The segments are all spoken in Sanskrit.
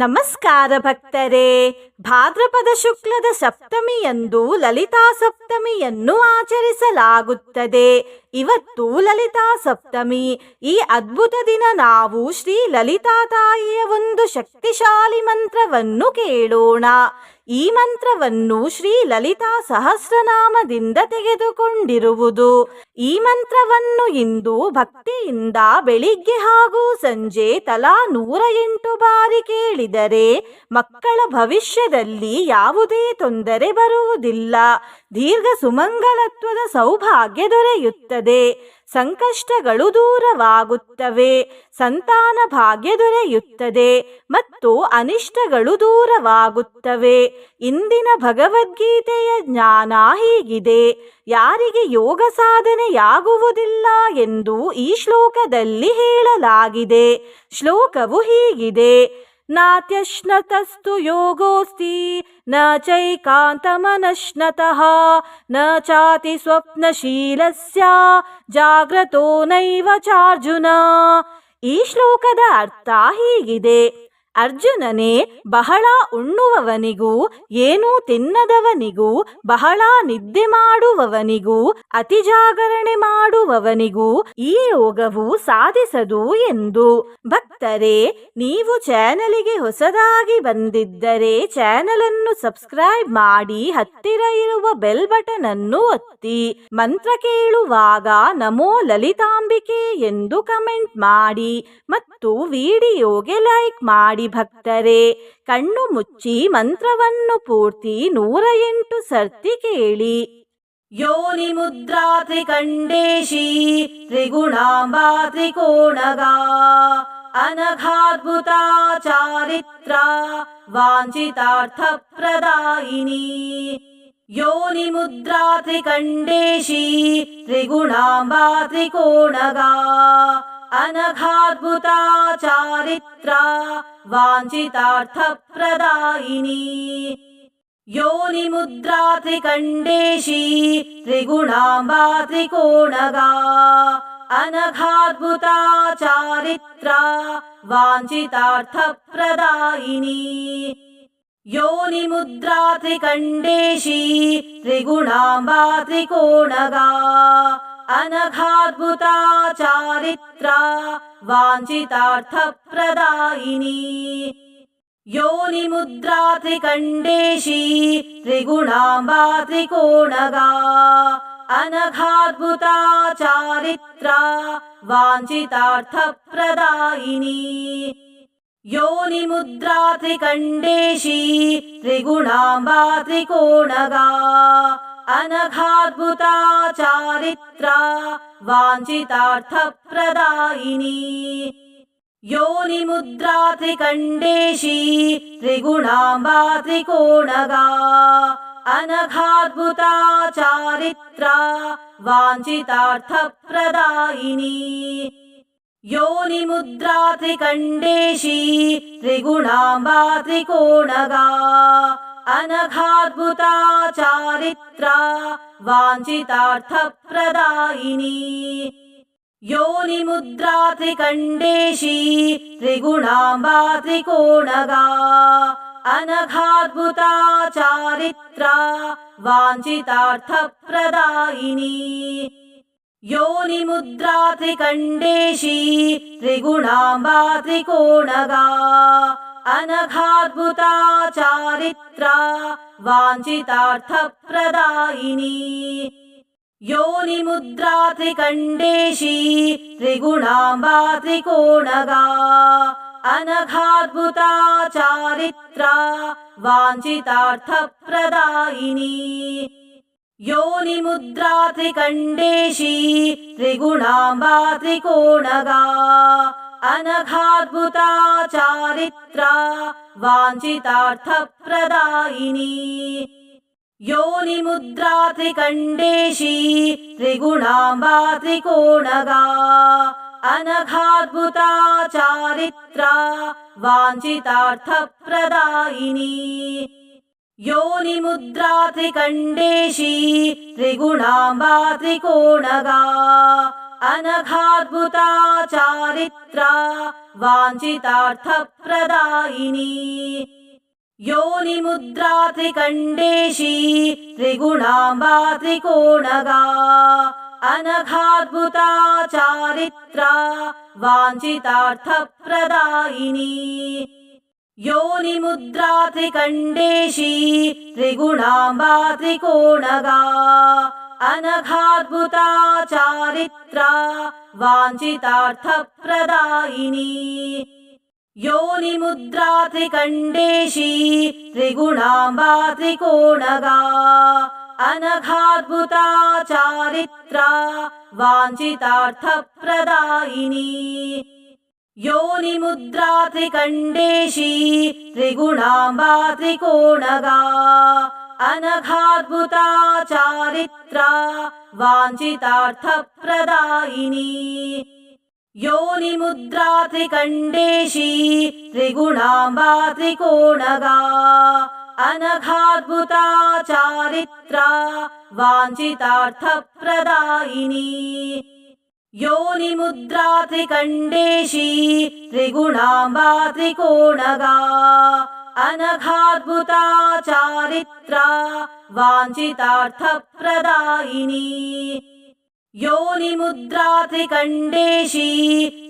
ನಮಸ್ಕಾರ ಭಕ್ತರೇ. ಭಾದ್ರಪದ ಶುಕ್ಲದ ಸಪ್ತಮಿಯಂದು ಲಲಿತಾ ಸಪ್ತಮಿಯನ್ನು ಆಚರಿಸಲಾಗುತ್ತದೆ. ಇವತ್ತು ಲಲಿತಾ ಸಪ್ತಮಿ. ಈ ಅದ್ಭುತ ದಿನ ನಾವು ಶ್ರೀ ಲಲಿತಾ ತಾಯಿಯ ಒಂದು ಶಕ್ತಿಶಾಲಿ ಮಂತ್ರವನ್ನು ಕೇಳೋಣ. ಈ ಮಂತ್ರವನ್ನು ಶ್ರೀ ಲಲಿತಾ ಸಹಸ್ರನಾಮದಿಂದ ತೆಗೆದುಕೊಂಡಿರುವುದು. ಈ ಮಂತ್ರವನ್ನು ಇಂದು ಭಕ್ತಿಯಿಂದ ಬೆಳಿಗ್ಗೆ ಹಾಗೂ ಸಂಜೆ ತಲಾ 108 ಬಾರಿ ಕೇಳಿದರೆ ಮಕ್ಕಳ ಭವಿಷ್ಯದಲ್ಲಿ ಯಾವುದೇ ತೊಂದರೆ ಬರುವುದಿಲ್ಲ. ದೀರ್ಘ ಸುಮಂಗಲತ್ವದ ಸೌಭಾಗ್ಯ ದೊರೆಯುತ್ತದೆ. ಸಂಕಷ್ಟಗಳು ದೂರವಾಗುತ್ತವೆ. ಸಂತಾನ ಭಾಗ್ಯ ದೊರೆಯುತ್ತದೆ ಮತ್ತು ಅನಿಷ್ಟಗಳು ದೂರವಾಗುತ್ತವೆ. ಇಂದಿನ ಭಗವದ್ಗೀತೆಯ ಜ್ಞಾನ ಹೀಗಿದೆ. ಯಾರಿಗೆ ಯೋಗ ಸಾಧನೆಯಾಗುವುದಿಲ್ಲ ಎಂದು ಈ ಶ್ಲೋಕದಲ್ಲಿ ಹೇಳಲಾಗಿದೆ. ಶ್ಲೋಕವು ಹೀಗಿದೆ: ನಾತ್ಯಶ್ನತಸ್ತು ಯೋಗೋಸ್ತಿ ನ ಚೈಕಾಂತಮನಶ್ನತಃ ನ ಚಾತಿ ಸ್ವಪ್ನಶೀಲಸ್ಯ ಜಾಗ್ರತೋ ನೈವ ಚಾರ್ಜುನ. ಈ ಶ್ಲೋಕದ ಅರ್ಥ ಹೀಗಿದೆ: ಅರ್ಜುನನೇ, ಬಹಳ ಉಣ್ಣುವವನಿಗೂ ಏನೂ ತಿನ್ನದವನಿಗೂ, ಬಹಳ ನಿದ್ದೆ ಮಾಡುವವನಿಗೂ, ಅತಿ ಜಾಗರಣೆ ಮಾಡುವವನಿಗೂ ಈ ಯೋಗವು ಸಾಧಿಸದು ಎಂದು. ಭಕ್ತರೇ, ನೀವು ಚಾನಲಿಗೆ ಹೊಸದಾಗಿ ಬಂದಿದ್ದರೆ ಚಾನಲ್ ಅನ್ನು ಸಬ್ಸ್ಕ್ರೈಬ್ ಮಾಡಿ, ಹತ್ತಿರ ಇರುವ ಬೆಲ್ ಬಟನ್ ಅನ್ನು ಒತ್ತಿ. ಮಂತ್ರ ಕೇಳುವಾಗ ನಮೋ ಲಲಿತಾಂಬಿಕೆ ಎಂದು ಕಮೆಂಟ್ ಮಾಡಿ ಮತ್ತು ವಿಡಿಯೋಗೆ ಲೈಕ್ ಮಾಡಿ. ಭಕ್ತರೇ, ಕಣ್ಣು ಮುಚ್ಚಿ ಮಂತ್ರವನ್ನು ಪೂರ್ತಿ 108 ಸರ್ತಿ ಕೇಳಿ. ಯೋನಿ ಮುದ್ರಾ ತ್ರಿಕಂಡೇಶಿ ತ್ರಿಗುಣಾಂಬಾ ತ್ರಿಕೋಣಗಾ ಅನಘಾದ್ಭುತ ಚಾರಿತ್ರ ವಾಂಛಿತಾರ್ಥ ಪ್ರದಾಯಿನಿ. ಯೋನಿ ಮುದ್ರಾ ತ್ರಿಕಂಡೇಶಿ ತ್ರಿಗುಣಾಂಬಾ ತ್ರಿಕೋಣಗಾ ಅನಘಾದ್ಭುತ ಚಾರಿತ್ರ ವಾಂಛಿತಾರ್ಥ ಪ್ರದಾಯಿನಿ. ಯೋನಿ ಮುದ್ರಾ ತ್ರಿಕಂಡೇಶಿ ತ್ರಿಗುಣಾಂಬಾ ತ್ರಿಕೋಣಗಾ ಅನಘಾದ್ಭುತ ಚಾರಿತ್ರ ವಾಂಛಿತಾರ್ಥ ಪ್ರದಾಯಿನಿ. ಯೋನಿ ಮುದ್ರಾ ತ್ರಿಕಂಡೇಶಿ ತ್ರಿಗುಣಾಂಬಾ ತ್ರಿಕೋಣಗಾ ಅನಘಾದ್ಭುತ ಚಾರಿತ್ರ ವಾಂಛಿತಾರ್ಥ ಪ್ರದಾಯಿನಿ. ಯೋನಿ ಮುದ್ರಾ ತ್ರಿಕಂಡೇಶಿ ತ್ರಿಗುಣಾಂಬಾ ತ್ರಿಕೋಣಗಾ ಅನಘಾದ್ಭುತ ಚಾರಿತ್ರ ವಾಂಛಿತಾರ್ಥ ಪ್ರದಾಯಿನಿ. ಯೋನಿ ಮುದ್ರಾ ತ್ರಿಕಂಡೇಶಿ ತ್ರಿಗುಣಾಂಬಾ ತ್ರಿಕೋಣಗಾ ಅನಘಾದ್ಭುತ ಚಾರಿತ್ರ ವಾಂಛಿತಾರ್ಥ ಪ್ರದಾಯಿನಿ. ಯೋನಿ ಮುದ್ರಾ ತ್ರಿಕಂಡೇಶಿ ತ್ರಿಗುಣಾಂಬಾ ತ್ರಿಕೋಣಗಾ ಅನಘಾದ್ಭುತ ಚಾರಿತ್ರ ವಾಂಛಿತಾರ್ಥ ಪ್ರದಾಯಿನಿ. ಯೋನಿ ಮುದ್ರಾ ತ್ರಿಕಂಡೇಶಿ ತ್ರಿಗುಣಾಂಬಾ ತ್ರಿಕೋಣಗಾ ಅನಘಾದ್ಭುತ ಚಾರಿತ್ರ ವಾಂಛಿತಾರ್ಥ ಪ್ರದಾಯಿನಿ. ಯೋನಿ ಮುದ್ರಾ ತ್ರಿಕಂಡೇಶಿ ತ್ರಿಗುಣಾಂಬಾ ತ್ರಿಕೋಣಗಾ ಅನಘಾದ್ಭುತ ಚಾರಿತ್ರ ವಾಂಛಿತಾರ್ಥ ಪ್ರದಾಯಿನಿ. ಯೋನಿ ಮುದ್ರಾ ತ್ರಿಕಂಡೇಶಿ ತ್ರಿಗುಣಾಂಬಾ ತ್ರಿಕೋಣಗಾ ಅನಘಾದ್ಭುತ ಚಾರಿತ್ರ ವಾಂಛಿತಾರ್ಥ ಪ್ರದಾಯಿನಿ. ಯೋನಿ ಮುದ್ರಾ ತ್ರಿಕಂಡೇಶಿ ತ್ರಿಗುಣಾಂಬಾ ತ್ರಿಕೋಣಗಾ ಅನಘಾದ್ಭುತ ಚಾರಿತ್ರ ವಾಂಛಿತಾರ್ಥ ಪ್ರದಾಯಿನಿ. ಯೋನಿ ಮುದ್ರಾ ತ್ರಿಕಂಡೇಶಿ ತ್ರಿಗುಣಾಂಬಾ ತ್ರಿಕೋಣಗಾ ಅನಘಾದ್ಭುತ ಚಾರಿತ್ರ ವಾಂಛಿತಾರ್ಥ ಪ್ರದಾಯಿನಿ. ಯೋನಿ ಮುದ್ರಾ ತ್ರಿಕಂಡೇಶಿ ತ್ರಿಗುಣಾಂಬಾ ತ್ರಿಕೋಣಗಾ ಅನಘಾದ್ಭುತ ಚಾರಿತ್ರ ವಾಂಛಿತಾರ್ಥ ಪ್ರದಾಯಿನಿ. ಯೋನಿ ಮುದ್ರಾ ತ್ರಿಕಂಡೇಶಿ ತ್ರಿಗುಣಾಂಬಾ ತ್ರಿಕೋಣಗಾ अनघाद्भुता चारित्रा वाञ्छितार्थप्रदायिनी योनिमुद्रा त्रिकण्डेशी त्रिगुणाम्बा त्रिकोणगा अनघाद्भुता चारित्रा वाञ्छितार्थप्रदायिनी योनिमुद्रा त्रिकण्डेशी त्रिगुणाम्बा त्रिकोणगा अनघाद्भुता चारित्रा वाञ्छितार्थप्रदायिनी योनिमुद्रा त्रिकण्डेशी त्रिगुणाम्बा त्रिकोणगा अनघाद्भुता चारित्रा वाञ्छितार्थप्रदायिनी योनिमुद्रा त्रिकण्डेशी त्रिगुणाम्बा त्रिकोणगा अनघाद्भुता चारित्रा वाञ्छितार्थप्रदायिनी योनिमुद्रा त्रिकण्डेशी त्रिगुणाम्बा त्रिकोणगा अनघाद्भुता चारित्रा वाञ्छितार्थप्रदायिनी योनिमुद्रा त्रिकण्डेशी त्रिगुणाम्बा त्रिकोणगा अनघाद्भुता चारित्रा वाञ्छितार्थप्रदायिनी योनिमुद्रा त्रिकण्डेशी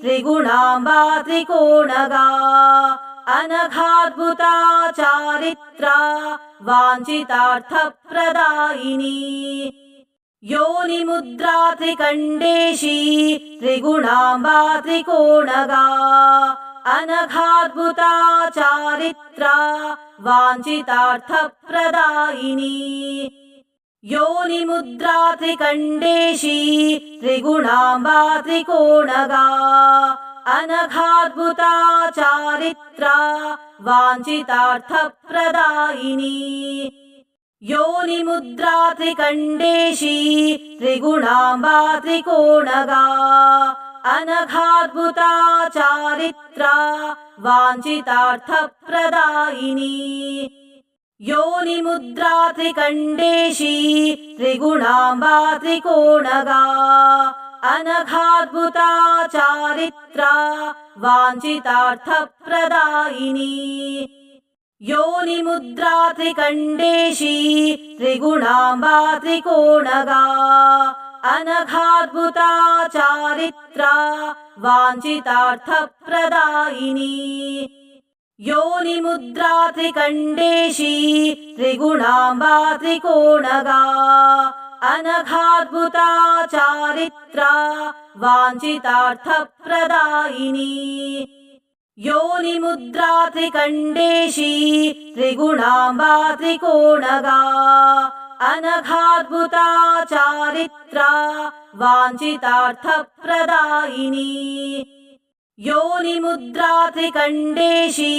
त्रिगुणाम्बा त्रिकोणगा अनघाद्भुता चारित्रा वाञ्छितार्थप्रदायिनी योनिमुद्रा त्रिकण्डेशी त्रिगुणाम्बा त्रिकोणगा अनघाद्भुता चारित्रा वाञ्छितार्थप्रदायिनी योनिमुद्रा त्रिकण्डेशी त्रिगुणाम्बा त्रिकोणगा अनघाद्भुता चारित्रा वाञ्छितार्थप्रदायिनी योनिमुद्रा त्रिकण्डेशी त्रिगुणाम्बा त्रिकोणगा अनघाद्भुता चारित्रा वाञ्छितार्थप्रदायिनी योनिमुद्रा त्रिकण्डेशी त्रिगुणाम्बा त्रिकोणगा अनघाद्भुता चारित्रा वाञ्छितार्थप्रदायिनी योनिमुद्रा त्रिकण्डेशी त्रिगुणाम्बा त्रिकोणगा अनघाद्भुता चारित्रा वाञ्छितार्थप्रदायिनी योनिमुद्रा त्रिकण्डेशी त्रिगुणाम्बा त्रिकोणगा अनघाद्भुता चारित्रा वाञ्छितार्थप्रदायिनी योनिमुद्रा त्रिकण्डेशी त्रिगुणाम्बा त्रिकोणगा अनघाद्भुता चारित्रा वाञ्छितार्थप्रदायिनी योनिमुद्रा त्रिकण्डेशी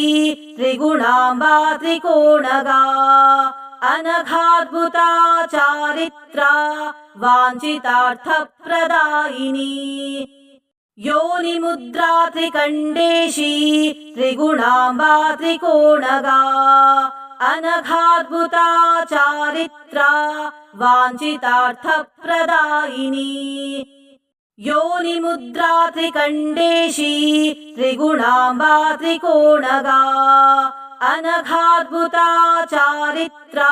त्रिगुणाम्बा त्रिकोणगा अनघाद्भुता चारित्रा वाञ्छितार्थप्रदायिनी योनिमुद्रा त्रिकण्डेशी त्रिगुणाम्बा त्रिकोणगा अनघाद्भुता चारित्रा वाञ्छितार्थप्रदायिनी योनिमुद्रा त्रिकण्डेशी त्रिगुणाम्बा त्रिकोणगा अनघाद्भुता चारित्रा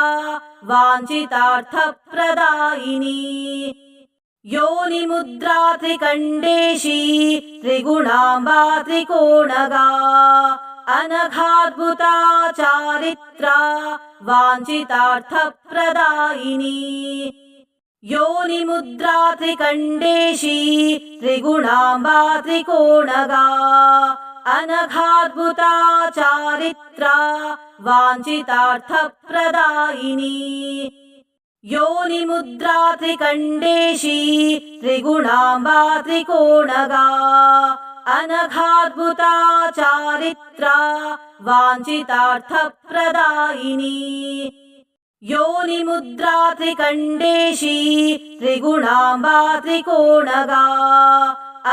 वाञ्छितार्थप्रदायिनी योनिमुद्रा त्रिकण्डेशी त्रिगुणाम्बा त्रिकोणगा अनघाद्भुता चारित्रा वाञ्छितार्थप्रदायिनी योनिमुद्रा त्रिकण्डेशी त्रिगुणाम्बा त्रिकोणगा अनघाद्भुता चारित्रा वाञ्छितार्थप्रदायिनी योनिमुद्रा त्रिकण्डेशी त्रिगुणाम्बा त्रिकोणगा अनघाद्भुता चारित्रा वाञ्छितार्थप्रदायिनी योनिमुद्रा त्रिकण्डेशी त्रिगुणाम्बा त्रिकोणगा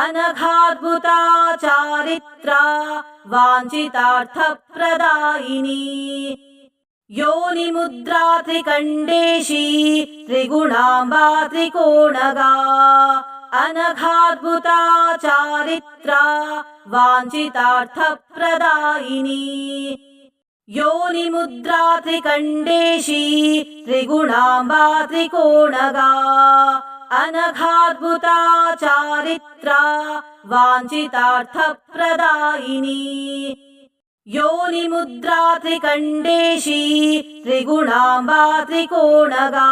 अनघाद्भुता चारित्रा वाञ्छितार्थप्रदायिनी योनिमुद्रा त्रिकण्डेशी त्रिगुणाम्बा त्रिकोणगा अनघाद्भुता चारित्रा वाञ्छितार्थप्रदायिनी योनिमुद्रा त्रिकण्डेशी त्रिगुणाम्बा त्रिकोणगा अनघाद्भुता चारित्रा वाञ्छितार्थप्रदायिनी योनिमुद्रा त्रिकण्डेशी त्रिगुणाम्बा त्रिकोणगा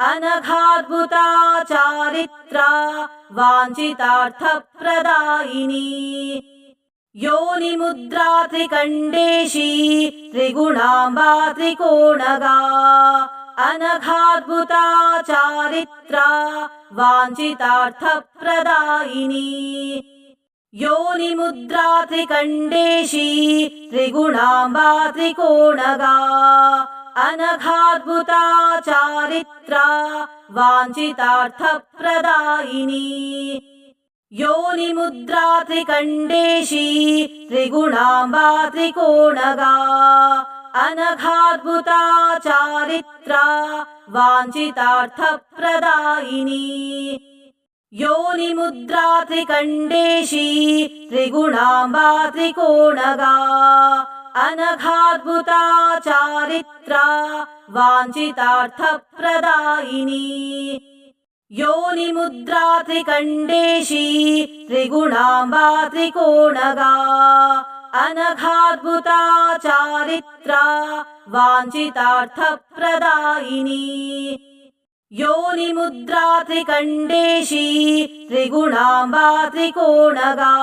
अनघाद्भुता चारित्रा वाञ्छितार्थप्रदायिनी योनिमुद्रा त्रिकण्डेशी त्रिगुणाम्बा त्रिकोणगा अनघाद्भुता चारित्रा वाञ्छितार्थप्रदायिनी योनिमुद्रा त्रिकण्डेशी त्रिगुणाम्बा त्रिकोणगा अनघाद्भुता चारित्रा वाञ्छितार्थप्रदायिनी योनिमुद्रा त्रिकण्डेशी त्रिगुणाम्बा त्रिकोणगा अनघाद्भुता चारित्रा वाञ्छितार्थप्रदायिनी योनिमुद्रा त्रिकण्डेशी त्रिगुणाम्बा त्रिकोणगा अनघाद्भुता चारित्रा वाञ्छितार्थप्रदायिनी योनिमुद्रा त्रिकण्डेशी त्रिगुणाम्बा त्रिकोणगा अनघाद्भुता चारित्रा वाञ्छितार्थप्रदायिनी योनिमुद्रा त्रिकण्डेशी त्रिगुणाम्बा त्रिकोणगा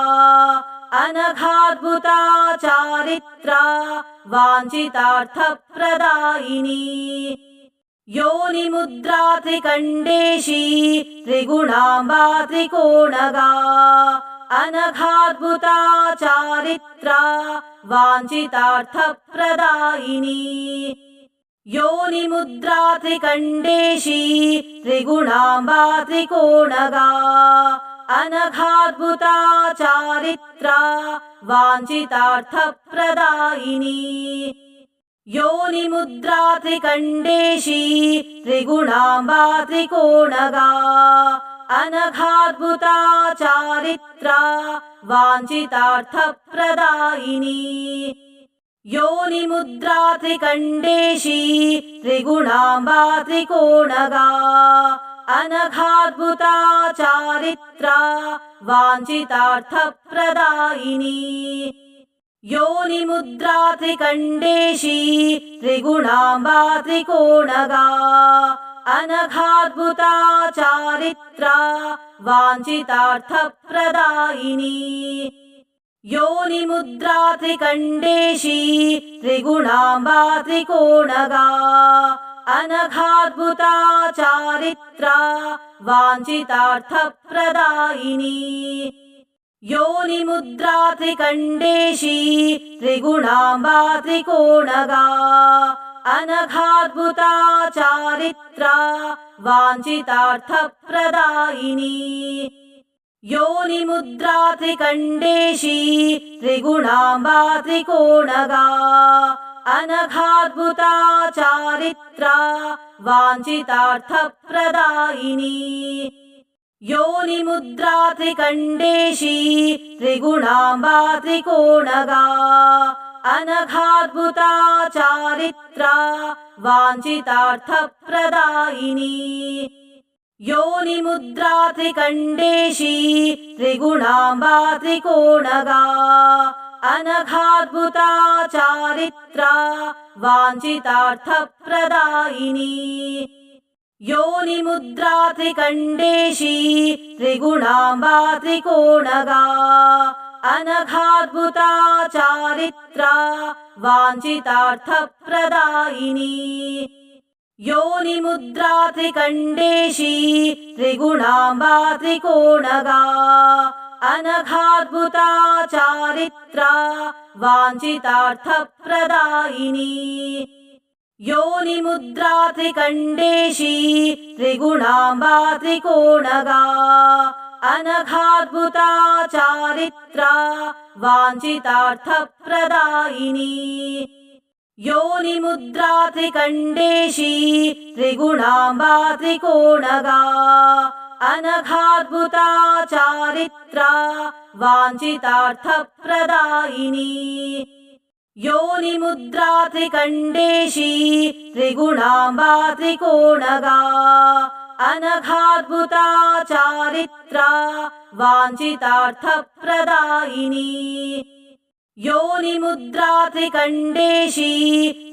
अनघाद्भुता चारित्रा वाञ्छितार्थप्रदायिनी योनिमुद्रा त्रिकण्डेशी त्रिगुणाम्बा त्रिकोणगा अनघाद्भुता चारित्रा वाञ्छितार्थप्रदायिनी योनिमुद्रा त्रिकण्डेशी त्रिगुणाम्बा त्रिकोणगा अनघाद्भुता चारित्रा वाञ्छितार्थप्रदायिनी योनिमुद्रा त्रिकण्डेशी त्रिगुणाम्बा त्रिकोणगा अनघाद्भुता चारित्रा वाञ्छितार्थप्रदायिनी योनिमुद्रा त्रिकण्डेशी त्रिगुणाम्बा त्रिकोणगा अनघाद्भुता चारित्रा वाञ्छितार्थप्रदायिनी योनिमुद्रा त्रिकण्डेशी त्रिगुणाम्बा त्रिकोणगा अनघाद्भुता चारित्रा वाञ्छितार्थप्रदायिनी योनिमुद्रा त्रिकण्डेशी त्रिगुणाम्बा त्रिकोणगा अनघाद्भुता चारित्रा वाञ्छितार्थप्रदायिनी योनिमुद्रा त्रिकण्डेशी त्रिगुणाम्बा त्रिकोणगा अनघाद्भुता चारित्रा वाञ्छितार्थप्रदायिनी योनिमुद्रा त्रिकण्डेशी त्रिगुणाम्बा त्रिकोणगा अनघाद्भुता चारित्रा वाञ्छितार्थप्रदायिनी योनिमुद्रा त्रिकण्डेशी त्रिगुणाम्बा त्रिकोणगा अनघाद्भुता चारित्रा वाञ्छितार्थप्रदायिनी योनिमुद्रा त्रिकण्डेशी त्रिगुणाम्बा त्रिकोणगा अनघाद्भुता चारित्रा वाञ्छितार्थप्रदायिनी योनिमुद्रा त्रिकण्डेशी त्रिगुणाम्बा त्रिकोणगा अनघाद्भुता चारित्रा वाञ्छितार्थप्रदायिनी योनिमुद्रा त्रिकण्डेशी त्रिगुणाम्बा त्रिकोणगा अनघाद्भुता चारित्रा वाञ्छितार्थप्रदायिनी योनिमुद्रा त्रिकण्डेशी त्रिगुणाम्बा त्रिकोणगा अनघाद्भुता चारित्रा वाञ्छितार्थप्रदायिनी योनिमुद्रा त्रिकण्डेशी त्रिगुणाम्बा त्रिकोणगा अनघाद्भुता चारित्रा वाञ्छितार्थप्रदायिनी योनिमुद्रा त्रिकण्डेशी त्रिगुणाम्बा त्रिकोणगा अनघाद्भुता चारित्रा वाञ्छितार्थप्रदायिनी योनिमुद्रा त्रिकण्डेशी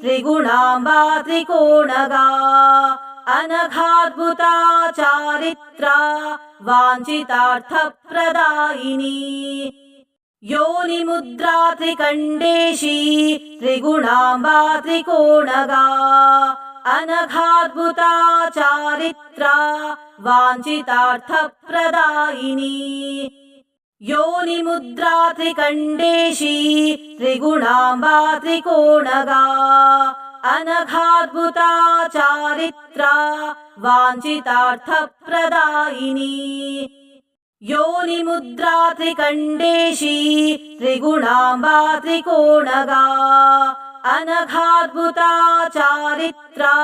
त्रिगुणाम्बा त्रिकोणगा अनघाद्भुता चारित्रा वाञ्छितार्थप्रदायिनी योनिमुद्रा त्रिकण्डेशी त्रिगुणाम्बा त्रिकोणगा अनघाद्भुता चारित्रा वाञ्छितार्थप्रदायिनी योनिमुद्रा त्रिकण्डेशी त्रिगुणाम्बा त्रिकोणगा अनघाद्भुता चारित्रा वाञ्छितार्थप्रदायिनी योनिमुद्रा त्रिकण्डेशी त्रिगुणाम्बा त्रिकोणगा अनघाद्भुता चारित्रा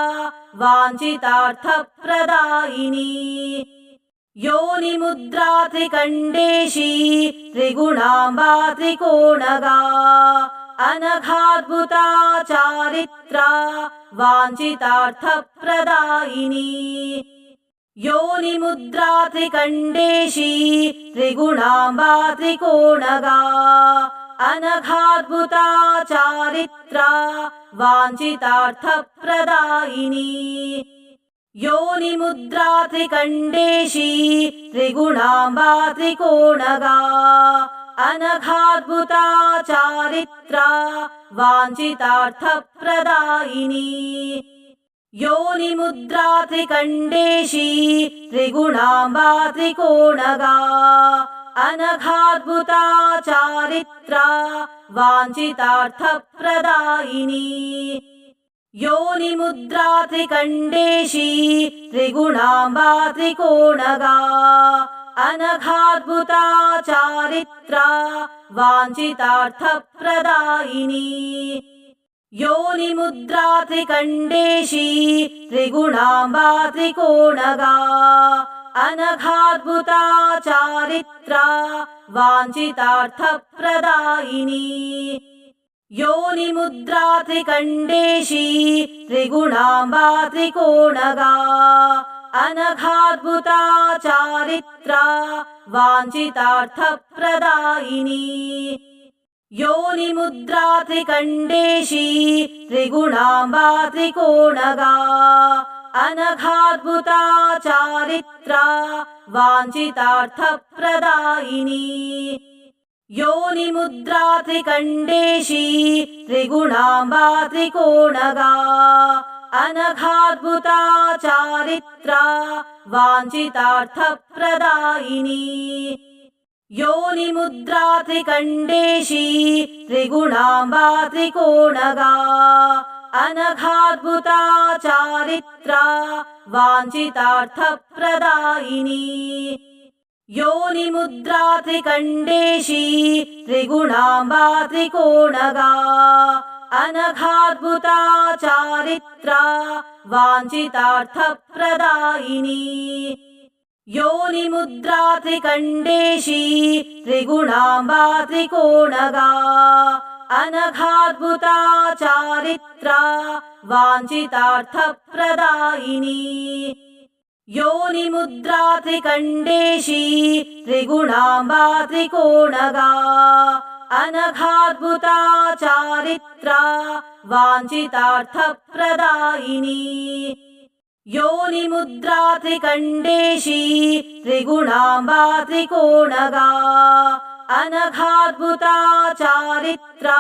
वाञ्छितार्थप्रदायिनी योनिमुद्रा त्रिकण्डेशी त्रिगुणाम्बा त्रिकोणगा अनघाद्भुता चारित्रा वाञ्छितार्थप्रदायिनी योनिमुद्रा त्रिकण्डेशी त्रिगुणाम्बा त्रिकोणगा अनघाद्भुता चारित्रा वाञ्छितार्थप्रदायिनी योनिमुद्रा त्रिकण्डेशी त्रिगुणाम्बा त्रिकोणगा अनघाद्भुता चारित्रा वाञ्छितार्थप्रदायिनी योनिमुद्रा त्रिकण्डेशी त्रिगुणाम्बा त्रिकोणगा अनघाद्भुता चारित्रा वाञ्छितार्थप्रदायिनी योनिमुद्रा त्रिकण्डेशी त्रिगुणाम्बा त्रिकोणगा अनघाद्भुता चारित्रा वाञ्छितार्थप्रदायिनी योनिमुद्रा त्रिकण्डेशी त्रिगुणाम्बा त्रिकोणगा अनघाद्भुता चारित्रा वाञ्छितार्थप्रदायिनी योनिमुद्रा त्रिकण्डेशी त्रिगुणाम्बा त्रिकोणगा अनघाद्भुता चारित्रा वाञ्छितार्थप्रदायिनी योनिमुद्रा त्रिकण्डेशी त्रिगुणाम्बा त्रिकोणगा अनघाद्भुता चारित्रा वाञ्छितार्थप्रदायिनी योनिमुद्रा त्रिकण्डेशी त्रिगुणाम्बा त्रिकोणगा अनघाद्भुता चारित्रा वाञ्छितार्थप्रदायिनी योनिमुद्रा त्रिकण्डेशी त्रिगुणाम्बा त्रिकोणगा अनघाद्भुता चारित्रा वाञ्छितार्थप्रदायिनी योनिमुद्रा त्रिकण्डेशी त्रिगुणाम्बा त्रिकोणगा अनघाद्भुता चारित्रा वाञ्छितार्थप्रदायिनी योनिमुद्रा त्रिकण्डेशी त्रिगुणाम्बा त्रिकोणगा अनघाद्भुता चारित्रा वाञ्छितार्थप्रदायिनी योनिमुद्रा त्रिकण्डेशी त्रिगुणाम्बा त्रिकोणगा अनघाद्भुता चारित्रा वाञ्छितार्थप्रदायिनी योनिमुद्रा त्रिकण्डेशी त्रिगुणाम्बा त्रिकोणगा अनघाद्भुता चारित्रा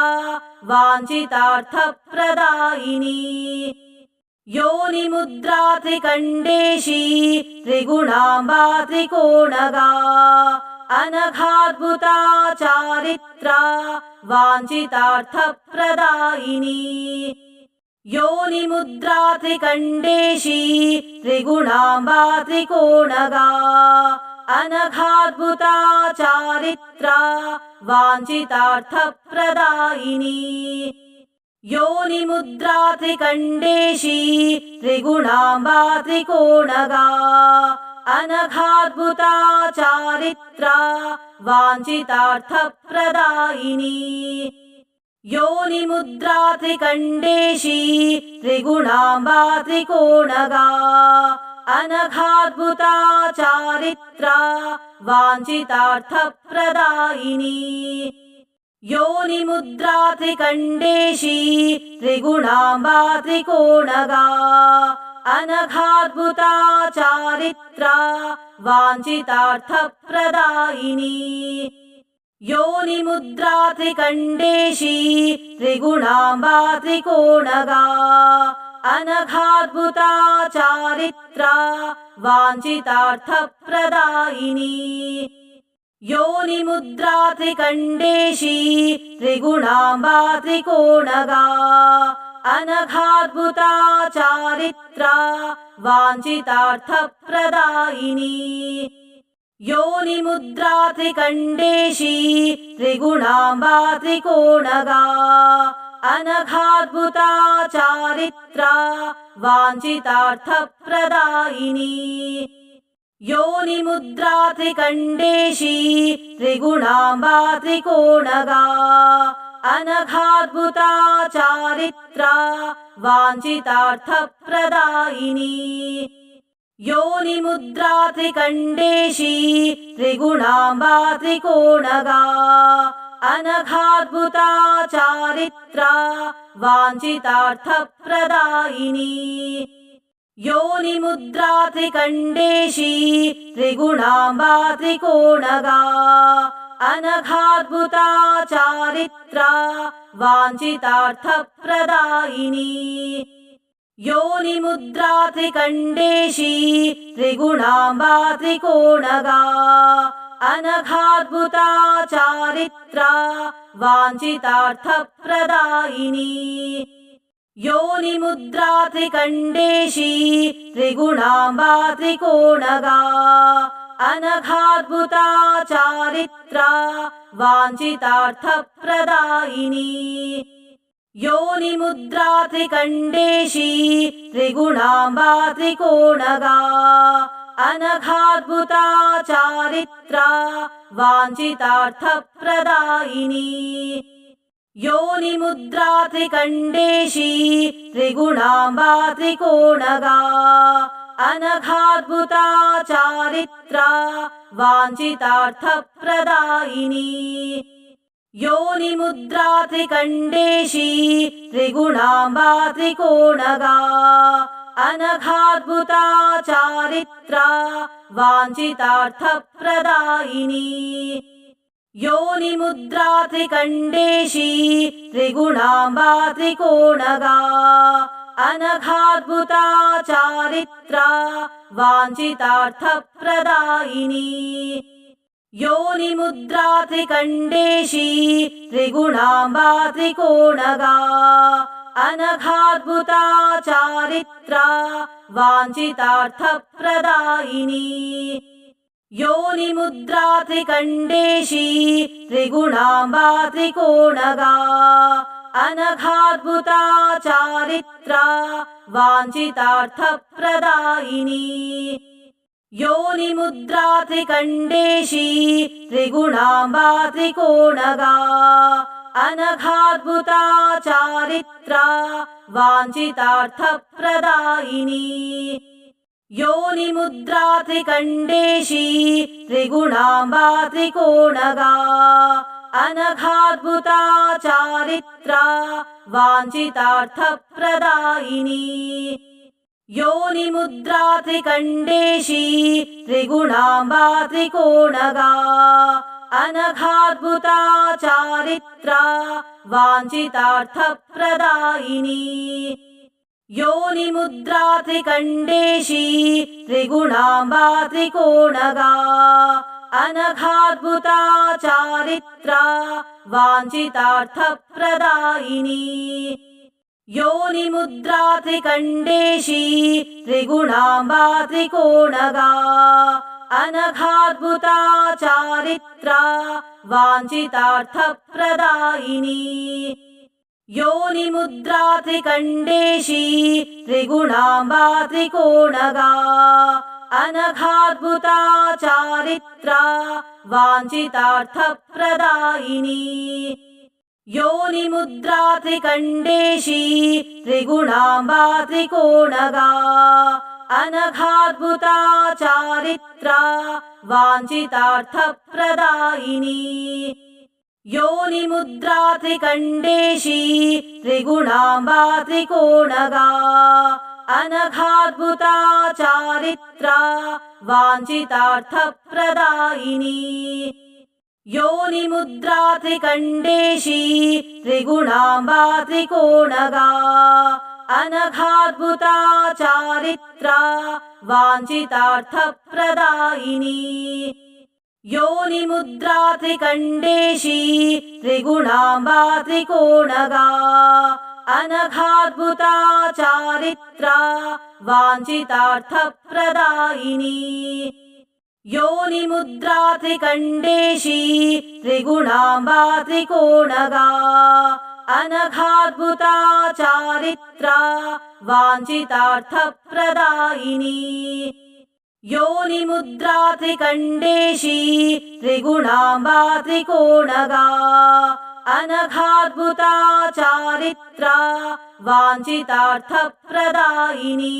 वाञ्छितार्थप्रदायिनी योनिमुद्रा त्रिकण्डेशी त्रिगुणाम्बा त्रिकोणगा अनघाद्भुता चारित्रा वाञ्छितार्थप्रदायिनी योनिमुद्रा त्रिकण्डेशी त्रिगुणाम्बा त्रिकोणगा अनघाद्भुता चारित्रा वाञ्छितार्थप्रदायिनी योनिमुद्रा त्रिकण्डेशी त्रिगुणाम्बा त्रिकोणगा अनघाद्भुता चारित्रा वाञ्छितार्थप्रदायिनी योनिमुद्रा त्रिकण्डेशी त्रिगुणाम्बा त्रिकोणगा अनघाद्भुता चारित्रा वाञ्छितार्थप्रदायिनी योनिमुद्रा त्रिकण्डेशी त्रिगुणाम्बा त्रिकोणगा अनघाद्भुता चारित्रा वाञ्छितार्थप्रदायिनी योनिमुद्रा त्रिकण्डेशी त्रिगुणाम्बा त्रिकोणगा अनघाद्भुता चारित्रा वाञ्छितार्थप्रदायिनी योनिमुद्रा त्रिकण्डेशी त्रिगुणाम्बा त्रिकोणगा अनघाद्भुता चारित्रा वाञ्छितार्थप्रदायिनी योनिमुद्रा त्रिकण्डेशी त्रिगुणाम्बा त्रिकोणगा अनघाद्भुता चारित्रा वाञ्छितार्थप्रदायिनी योनिमुद्रा त्रिकण्डेशी त्रिगुणाम्बा त्रिकोणगा अनघाद्भुता चारित्रा वाञ्छितार्थप्रदायिनी योनिमुद्रा त्रिकण्डेशी त्रिगुणाम्बा त्रिकोणगा अनघाद्भुता चारित्रा वाञ्छितार्थप्रदायिनी योनिमुद्रा त्रिकण्डेशी त्रिगुणाम्बा त्रिकोणगा अनघाद्भुता चारित्रा वाञ्छितार्थप्रदायिनी योनिमुद्रा त्रिकण्डेशी त्रिगुणाम्बा त्रिकोणगा अनघाद्भुता चारित्रा वाञ्छितार्थप्रदायिनी योनिमुद्रा त्रिकण्डेशी त्रिगुणाम्बा त्रिकोणगा अनघाद्भुता चारित्रा वाञ्छितार्थप्रदायिनी योनिमुद्रा त्रिकण्डेशी त्रिगुणाम्बा त्रिकोणगा अनघाद्भुता चारित्रा वाञ्छितार्थप्रदायिनी योनिमुद्रा त्रिकण्डेशी त्रिगुणाम्बा त्रिकोणगा अनघाद्भुता चारित्रा वाञ्छितार्थप्रदायिनी योनिमुद्रा त्रिकण्डेशी त्रिगुणाम्बा त्रिकोणगा अनघाद्भुता चारित्रा वाञ्छितार्थप्रदायिनी योनिमुद्रा त्रिकण्डेशी त्रिगुणाम्बा त्रिकोणगा अनघाद्भुता चारित्रा वाञ्छितार्थप्रदायिनी योनिमुद्रा त्रिकण्डेशी त्रिगुणाम्बा त्रिकोणगा अनघाद्भुता चारित्रा वाञ्छितार्थप्रदायिनी योनिमुद्रा त्रिकण्डेशी त्रिगुणाम्बा त्रिकोणगा अनघाद्भुता चारित्रा वाञ्छितार्थप्रदायिनी योनिमुद्रा त्रिकण्डेशी त्रिगुणाम्बा त्रिकोणगा अनघाद्भुता चारित्रा वाञ्छितार्थप्रदायिनी योनिमुद्रा त्रिकण्डेशी त्रिगुणाम्बा त्रिकोणगा अनघाद्भुता चारित्रा वाञ्छितार्थप्रदायिनी योनिमुद्रा त्रिकण्डेशी त्रिगुणाम्बा त्रिकोणगा अनघाद्भुता चारित्रा वाञ्छितार्थप्रदायिनी योनिमुद्रा त्रिकण्डेशी त्रिगुणाम्बा त्रिकोणगा अनघाद्भुता चारित्रा वाञ्छितार्थप्रदायिनी योनिमुद्रा त्रिकण्डेशी त्रिगुणाम्बा त्रिकोणगा अनघाद्भुता चारित्रा वाञ्छितार्थप्रदायिनी योनिमुद्रा त्रिकण्डेशी त्रिगुणाम्बा त्रिकोणगा अनघाद्भुता चारित्रा वाञ्छितार्थप्रदायिनी योनिमुद्रा त्रिकण्डेशी त्रिगुणाम्बा त्रिकोणगा अनघाद्भुता चारित्रा वाञ्छितार्थप्रदायिनी योनिमुद्रा त्रिकण्डेशी त्रिगुणाम्बा त्रिकोणगा अनघाद्भुता चारित्रा वाञ्छितार्थप्रदायिनी योनिमुद्रा त्रिकण्डेशी त्रिगुणाम्बा त्रिकोणगा अनघाद्भुता चारित्रा वाञ्छितार्थप्रदायिनी योनिमुद्रा त्रिकण्डेशी त्रिगुणाम्बा त्रिकोणगा अनघाद्भुता चारित्रा वाञ्छितार्थप्रदायिनी योनिमुद्रा त्रिकण्डेशी त्रिगुणाम्बा त्रिकोणगा अनघाद्भुता चारित्रा वाञ्छितार्थप्रदायिनी योनिमुद्रा त्रिकण्डेशी त्रिगुणाम्बा त्रिकोणगा अनघाद्भुता चारित्रा वाञ्छितार्थप्रदायिनी।